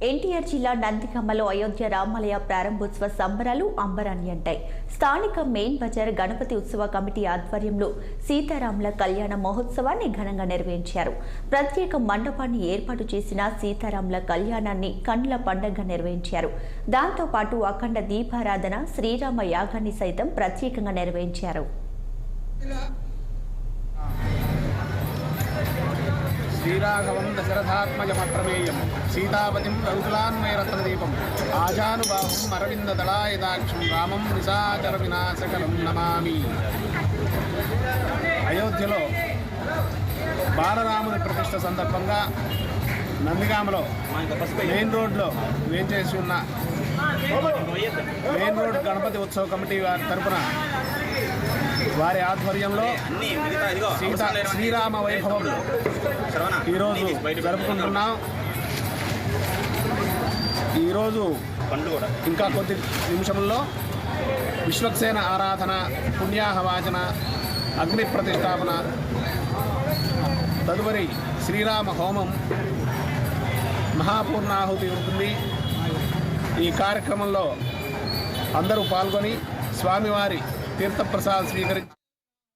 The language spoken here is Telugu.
ఎన్టీఆర్ జిల్లా నందిగామలో అయోధ్య రామాలయ ప్రారంభోత్సవ సంబరాలు అంబరాన్ని అంటాయి. స్థానిక మెయిన్ బజార్ గణపతి ఉత్సవ కమిటీ ఆధ్వర్యంలో సీతారాముల కళ్యాణ మహోత్సవాన్ని ఘనంగా నిర్వహించారు. ప్రత్యేక మండపాన్ని ఏర్పాటు చేసిన సీతారాముల కళ్యాణాన్ని కండ్ల పండుగగా నిర్వహించారు. దాంతో పాటు అఖండ దీపారాధన, శ్రీరామ యాగాన్ని సైతం ప్రత్యేకంగా నిర్వహించారు. శ్రీరాఘవం దశరథాత్మజమప్రమేయం సీతాపతిం రఘుకులాన్మయరత్నదీపం ఆజానుబాహుం అరవిందదళాయదాక్షం రామం నిశాచర వినాశకలం నమామి. అయోధ్యలో బాలరాముని ప్రతిష్ఠ సందర్భంగా నందిగామలో మెయిన్ రోడ్లో వేంచేసి ఉన్న మెయిన్ రోడ్ గణపతి ఉత్సవ కమిటీ వారి తరఫున వారి ఆధ్వర్యంలో శ్రీరామ వైభవం ఈరోజు జరుపుకుంటున్నాం. ఈరోజు ఇంకా కొద్ది నిమిషంలో విశ్వక్సేన ఆరాధన, పుణ్యాహవాచన, అగ్ని ప్రతిష్టాపన, తదుపరి శ్రీరామ హోమం, మహాపూర్ణాహుతి ఉంటుంది. ఈ కార్యక్రమంలో అందరూ పాల్గొని స్వామివారి తీర్థప్రసాద్ స్వీకరించి